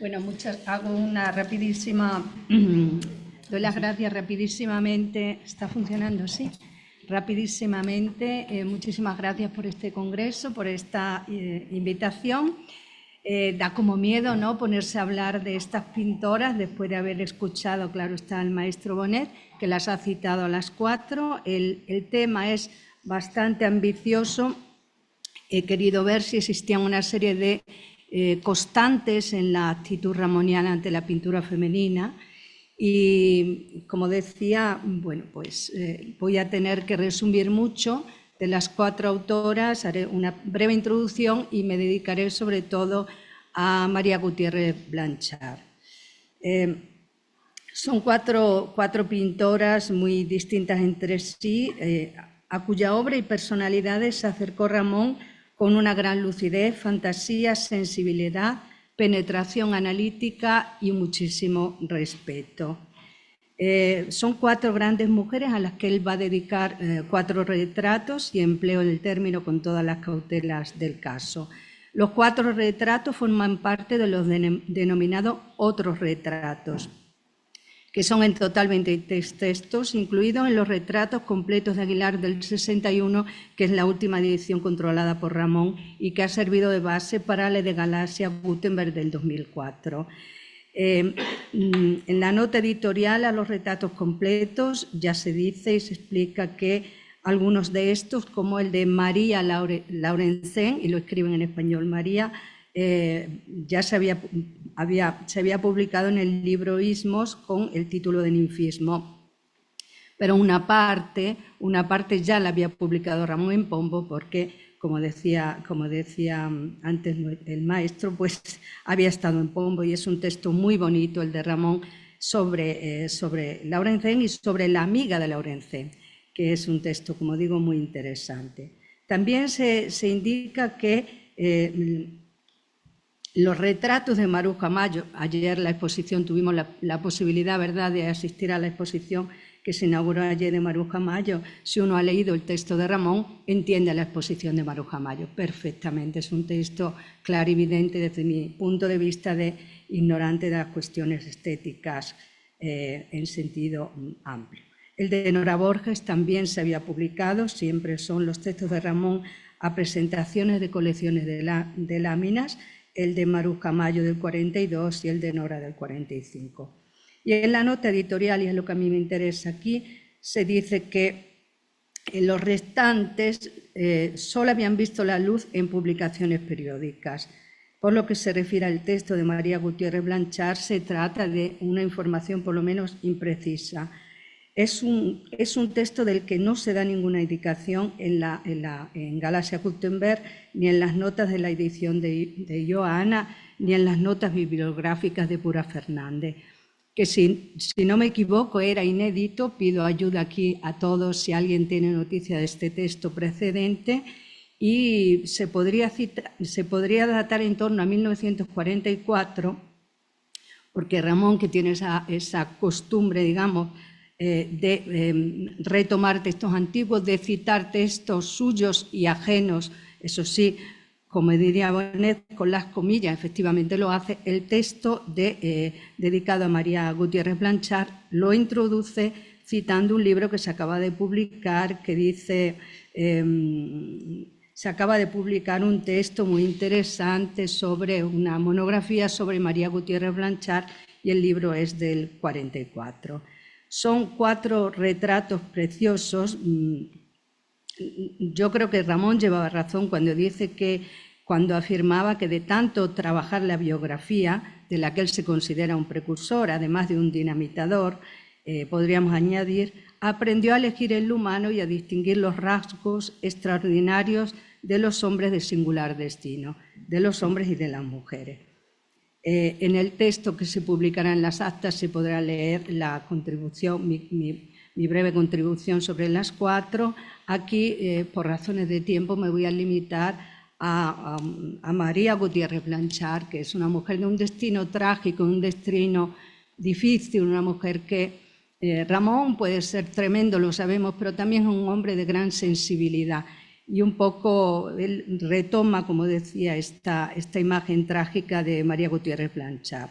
Bueno, hago una rapidísima, doy las gracias rapidísimamente, está funcionando, sí, rapidísimamente, muchísimas gracias por este congreso, por esta invitación. Da como miedo, ¿no?, ponerse a hablar de estas pintoras después de haber escuchado, claro está, al maestro Bonet, que las ha citado a las 4. El tema es bastante ambicioso. He querido ver si existían una serie de constantes en la actitud ramoniana ante la pintura femenina y, como decía, bueno, pues voy a tener que resumir mucho. De las 4 autoras haré una breve introducción y me dedicaré sobre todo a María Gutiérrez Blanchard. Son cuatro pintoras muy distintas entre sí, a cuya obra y personalidades se acercó Ramón con una gran lucidez, fantasía, sensibilidad, penetración analítica y muchísimo respeto. Son 4 grandes mujeres a las que él va a dedicar 4 retratos, y empleo el término con todas las cautelas del caso. Los 4 retratos forman parte de los denominados otros retratos, que son en total 23 textos, incluidos en los retratos completos de Aguilar del 61, que es la última edición controlada por Ramón y que ha servido de base para la de Galaxia Gutenberg del 2004. En la nota editorial a los retratos completos ya se dice y se explica que algunos de estos, como el de María Laurencén, y lo escriben en español María, ya se había publicado en el libro Ismos con el título de Ninfismo, pero una parte ya la había publicado Ramón en Pombo porque, como decía antes el maestro, pues había estado en Pombo, y es un texto muy bonito el de Ramón sobre Laurencén y sobre la amiga de Laurencén, que es un texto, como digo, muy interesante. También se indica que los retratos de Maruja Mayo, ayer la exposición, tuvimos la posibilidad, ¿verdad?, de asistir a la exposición que se inauguró ayer de Maruja Mayo. Si uno ha leído el texto de Ramón, entiende la exposición de Maruja Mayo perfectamente. Es un texto clarividente desde mi punto de vista de ignorante de las cuestiones estéticas en sentido amplio. El de Nora Borges también se había publicado, siempre son los textos de Ramón a presentaciones de colecciones de láminas, el de Maruja Mayo del 42 y el de Nora del 45. Y en la nota editorial, y es lo que a mí me interesa aquí, se dice que los restantes solo habían visto la luz en publicaciones periódicas. Por lo que se refiere al texto de María Gutiérrez Blanchard, se trata de una información por lo menos imprecisa. Es un texto del que no se da ninguna indicación en Galaxia Gutenberg, ni en las notas de la edición de Johanna, ni en las notas bibliográficas de Pura Fernández, que si no me equivoco era inédito. Pido ayuda aquí a todos si alguien tiene noticia de este texto precedente, y se podría datar en torno a 1944, porque Ramón, que tiene esa costumbre, digamos, de retomar textos antiguos, de citar textos suyos y ajenos, eso sí, como diría Bonet, con las comillas, efectivamente lo hace. El texto dedicado a María Gutiérrez Blanchard lo introduce citando un libro que se acaba de publicar, que dice, se acaba de publicar un texto muy interesante sobre una monografía sobre María Gutiérrez Blanchard, y el libro es del 44. Son 4 retratos preciosos. Yo creo que Ramón llevaba razón cuando afirmaba que de tanto trabajar la biografía, de la que él se considera un precursor, además de un dinamitador, podríamos añadir, aprendió a elegir el humano y a distinguir los rasgos extraordinarios de los hombres de singular destino, de los hombres y de las mujeres. En el texto que se publicará en las actas se podrá leer la contribución, mi breve contribución sobre las 4. Aquí, por razones de tiempo, me voy a limitar a María Gutiérrez Blanchard, que es una mujer de un destino trágico, un destino difícil, una mujer que Ramón puede ser tremendo, lo sabemos, pero también es un hombre de gran sensibilidad. y un poco él retoma, como decía, esta imagen trágica de María Gutiérrez Blanchard.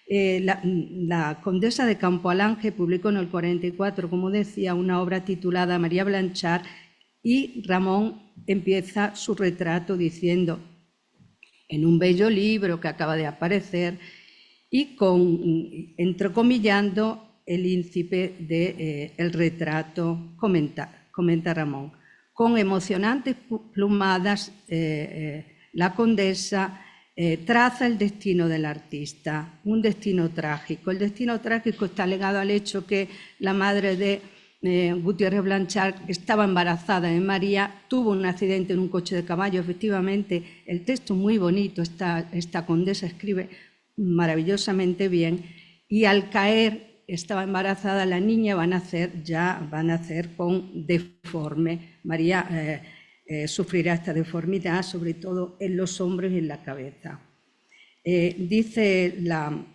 La condesa de Campo Alange publicó en el 44, como decía, una obra titulada María Blanchard, y Ramón empieza su retrato diciendo, en un bello libro que acaba de aparecer, y entrecomillando el íncipe del retrato, comenta Ramón. Con emocionantes plumadas, la condesa traza el destino del artista, un destino trágico. El destino trágico está ligado al hecho que la madre de Gutiérrez Blanchard estaba embarazada de María, tuvo un accidente en un coche de caballo. Efectivamente, el texto es muy bonito, esta condesa escribe maravillosamente bien, y al caer estaba embarazada, la niña va a nacer con deforme. María sufrirá esta deformidad, sobre todo en los hombros y en la cabeza. Dice la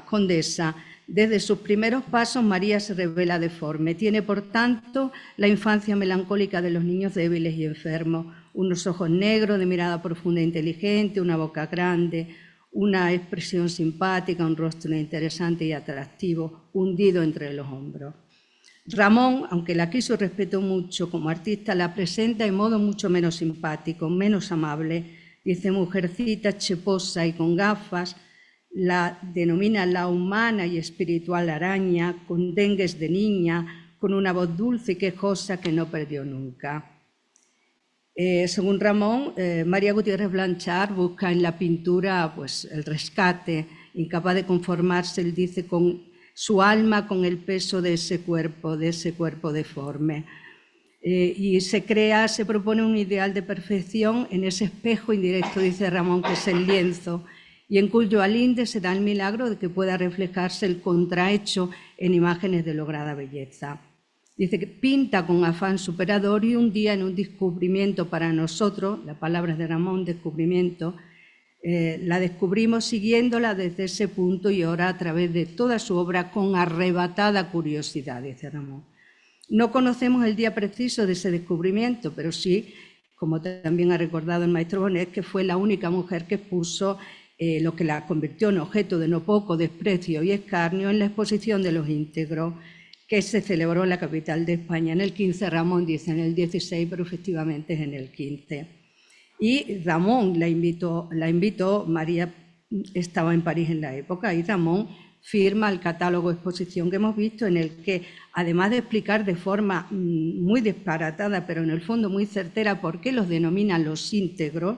condesa, desde sus primeros pasos María se revela deforme. Tiene, por tanto, la infancia melancólica de los niños débiles y enfermos, unos ojos negros de mirada profunda e inteligente, una boca grande, una expresión simpática, un rostro interesante y atractivo, hundido entre los hombros. Ramón, aunque la quiso y respetó mucho como artista, la presenta de modo mucho menos simpático, menos amable. Dice mujercita cheposa y con gafas, la denomina la humana y espiritual araña, con dengues de niña, con una voz dulce y quejosa que no perdió nunca. Según Ramón, María Gutiérrez Blanchard busca en la pintura pues, el rescate, incapaz de conformarse, él dice, con su alma, con el peso de ese cuerpo deforme. Y se propone un ideal de perfección en ese espejo indirecto, dice Ramón, que es el lienzo, y en cuyo alinde se da el milagro de que pueda reflejarse el contrahecho en imágenes de lograda belleza. Dice que pinta con afán superador y un día en un descubrimiento para nosotros, la palabra es de Ramón, descubrimiento, la descubrimos siguiéndola desde ese punto y ahora a través de toda su obra con arrebatada curiosidad, dice Ramón. No conocemos el día preciso de ese descubrimiento, pero sí, como también ha recordado el maestro Bonet, que fue la única mujer que expuso lo que la convirtió en objeto de no poco desprecio y escarnio en la exposición de los íntegros que se celebró en la capital de España en el 15. Ramón dice en el 16, pero efectivamente es en el 15. Y Ramón la invitó, María estaba en París en la época, y Ramón firma el catálogo de exposición que hemos visto, en el que, además de explicar de forma muy disparatada, pero en el fondo muy certera, por qué los denominan los íntegros,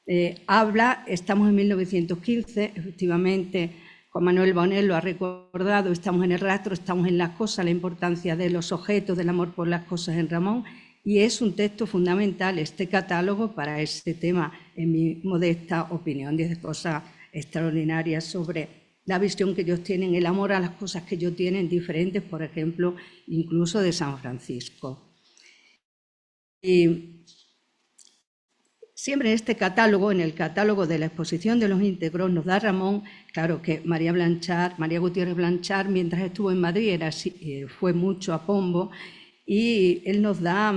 estamos en 1915, efectivamente, Juan Manuel Bonet lo ha recordado, estamos en el rastro, estamos en las cosas, la importancia de los objetos, del amor por las cosas en Ramón, y es un texto fundamental este catálogo para este tema, en mi modesta opinión. 10 cosas extraordinarias sobre la visión que ellos tienen, el amor a las cosas que ellos tienen, diferentes, por ejemplo, incluso de San Francisco. Y siempre en este catálogo, en el catálogo de la exposición de los íntegros, nos da Ramón, claro que María Gutiérrez Blanchard, mientras estuvo en Madrid, fue mucho a Pombo, y él nos da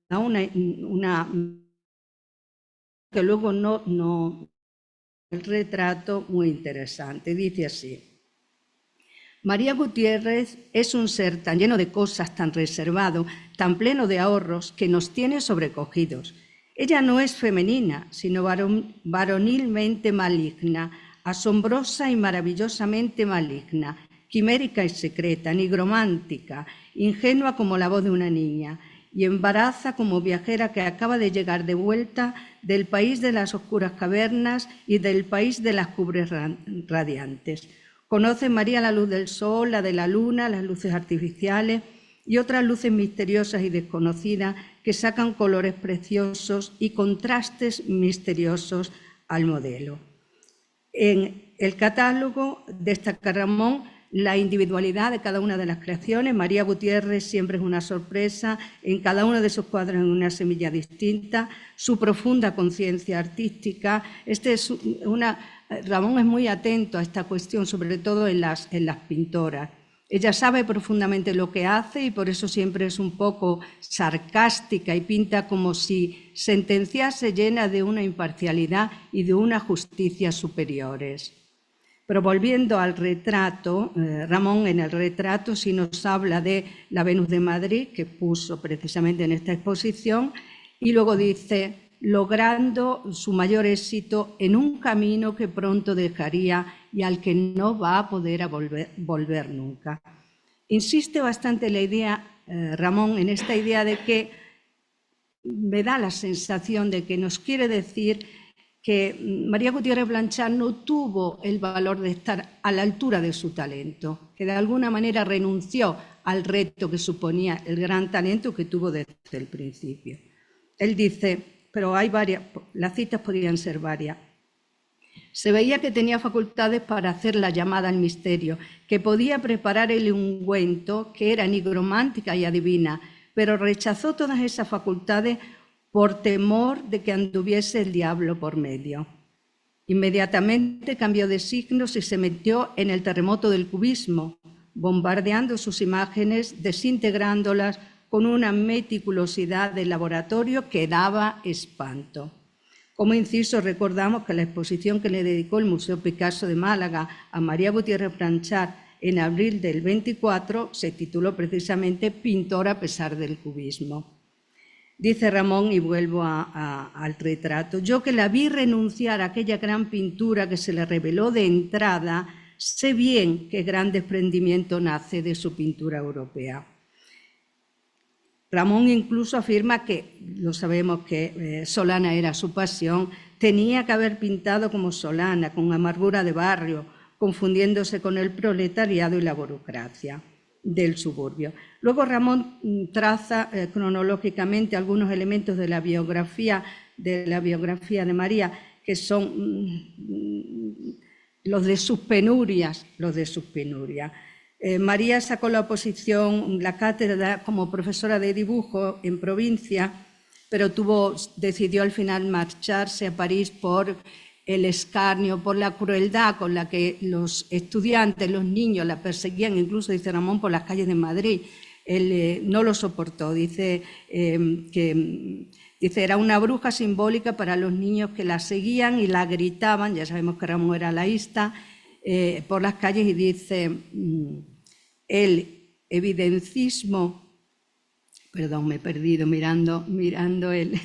una que luego el retrato muy interesante. Dice así: María Gutiérrez es un ser tan lleno de cosas, tan reservado, tan pleno de ahorros, que nos tiene sobrecogidos. Ella no es femenina, sino varonilmente maligna, asombrosa y maravillosamente maligna, quimérica y secreta, nigromántica, ingenua como la voz de una niña, y embaraza como viajera que acaba de llegar de vuelta del país de las oscuras cavernas y del país de las cumbres radiantes. Conoce María la luz del sol, la de la luna, las luces artificiales y otras luces misteriosas y desconocidas que sacan colores preciosos y contrastes misteriosos al modelo. En el catálogo destaca Ramón la individualidad de cada una de las creaciones. María Gutiérrez siempre es una sorpresa, en cada uno de sus cuadros es una semilla distinta, su profunda conciencia artística. Ramón es muy atento a esta cuestión, sobre todo en las pintoras. Ella sabe profundamente lo que hace y por eso siempre es un poco sarcástica y pinta como si sentenciase llena de una imparcialidad y de una justicia superiores. Pero volviendo al retrato, Ramón en el retrato sí nos habla de la Venus de Madrid, que puso precisamente en esta exposición, y luego dice, logrando su mayor éxito en un camino que pronto dejaría y al que no va a poder volver nunca. Insiste bastante la idea, Ramón, en esta idea de que me da la sensación de que nos quiere decir que María Gutiérrez Blanchard no tuvo el valor de estar a la altura de su talento, que de alguna manera renunció al reto que suponía el gran talento que tuvo desde el principio. Él dice, pero hay varias, las citas podrían ser varias. Se veía que tenía facultades para hacer la llamada al misterio, que podía preparar el ungüento, que era nigromántica y adivina, pero rechazó todas esas facultades por temor de que anduviese el diablo por medio. Inmediatamente cambió de signos y se metió en el terremoto del cubismo, bombardeando sus imágenes, desintegrándolas con una meticulosidad de laboratorio que daba espanto. Como inciso, recordamos que la exposición que le dedicó el Museo Picasso de Málaga a María Gutiérrez Blanchard en abril del 24 se tituló precisamente Pintor a pesar del cubismo. Dice Ramón, y vuelvo al retrato, yo que la vi renunciar a aquella gran pintura que se le reveló de entrada, sé bien qué gran desprendimiento nace de su pintura europea. Ramón incluso afirma que, lo sabemos que Solana era su pasión, tenía que haber pintado como Solana, con amargura de barrio, confundiéndose con el proletariado y la burocracia del suburbio. Luego Ramón traza cronológicamente algunos elementos de la biografía de María, que son los de sus penurias. María sacó la oposición, la cátedra como profesora de dibujo en provincia, pero decidió al final marcharse a París por el escarnio, por la crueldad con la que los estudiantes, los niños la perseguían, incluso dice Ramón, por las calles de Madrid. Él no lo soportó, dice que era una bruja simbólica para los niños que la seguían y la gritaban, ya sabemos que Ramón era laísta, por las calles, y dice el evidencismo, perdón, me he perdido mirando el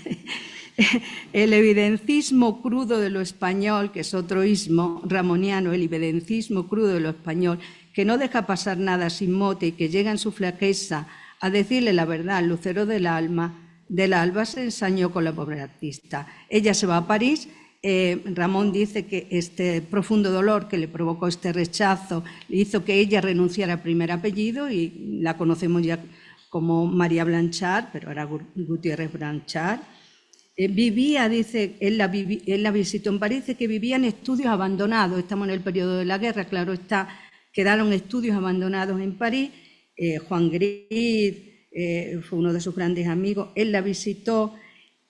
evidencismo crudo de lo español, que es otro ismo ramoniano, el evidencismo crudo de lo español, que no deja pasar nada sin mote y que llega en su flaqueza a decirle la verdad al lucero del alba, se ensañó con la pobre artista. Ella se va a París. Ramón dice que este profundo dolor que le provocó este rechazo le hizo que ella renunciara al primer apellido y la conocemos ya como María Blanchard, pero era Gutiérrez Blanchard. Vivía, dice, él la visitó en París, dice que vivía en estudios abandonados. Estamos en el periodo de la guerra, claro está, quedaron estudios abandonados en París. Juan Gris fue uno de sus grandes amigos, él la visitó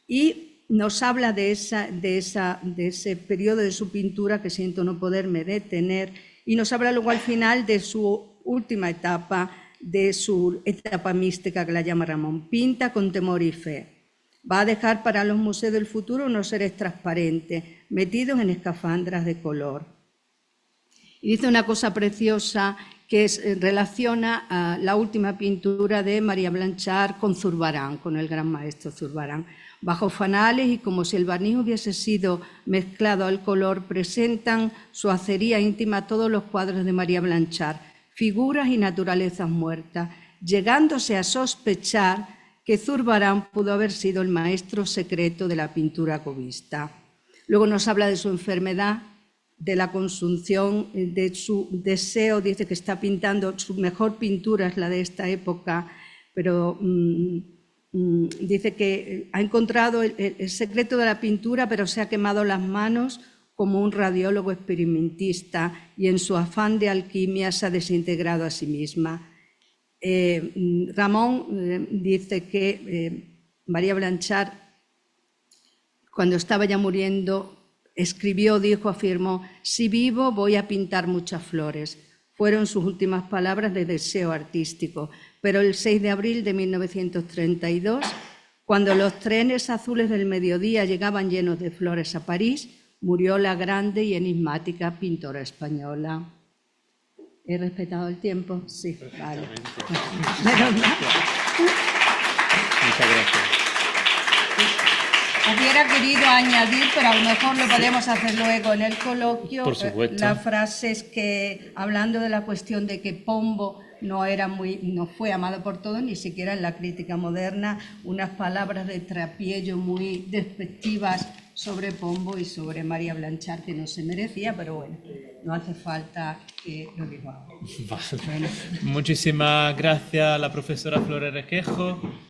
y nos habla de ese periodo de su pintura que siento no poderme detener, y nos habla luego al final de su última etapa, de su etapa mística que la llama Ramón. Pinta con temor y fe. Va a dejar para los museos del futuro unos seres transparentes, metidos en escafandras de color. Y dice una cosa preciosa que relaciona a la última pintura de María Blanchard con Zurbarán, con el gran maestro Zurbarán. Bajo fanales y como si el barniz hubiese sido mezclado al color, presentan su acería íntima todos los cuadros de María Blanchard, figuras y naturalezas muertas, llegándose a sospechar que Zurbarán pudo haber sido el maestro secreto de la pintura cubista. Luego nos habla de su enfermedad, de la consunción, de su deseo, dice que está pintando, su mejor pintura es la de esta época, pero dice que ha encontrado el secreto de la pintura, pero se ha quemado las manos como un radiólogo experimentista y en su afán de alquimia se ha desintegrado a sí misma. Ramón dice que María Blanchard, cuando estaba ya muriendo, escribió, dijo, afirmó: si vivo voy a pintar muchas flores. fueron sus últimas palabras de deseo artístico. Pero el 6 de abril de 1932, cuando los trenes azules del mediodía llegaban llenos de flores a París, murió la grande y enigmática pintora española. ¿He respetado el tiempo? Sí, vale. Muchas gracias. Hubiera querido añadir, pero a lo mejor lo podemos hacer luego en el coloquio. Por supuesto. La frase es que, hablando de la cuestión de que Pombo no fue amado por todos, ni siquiera en la crítica moderna, unas palabras de trapiello muy despectivas sobre Pombo y sobre María Blanchard, que no se merecía, pero bueno, no hace falta que lo digamos. Vale. Muchísimas gracias a la profesora Flores Requejo.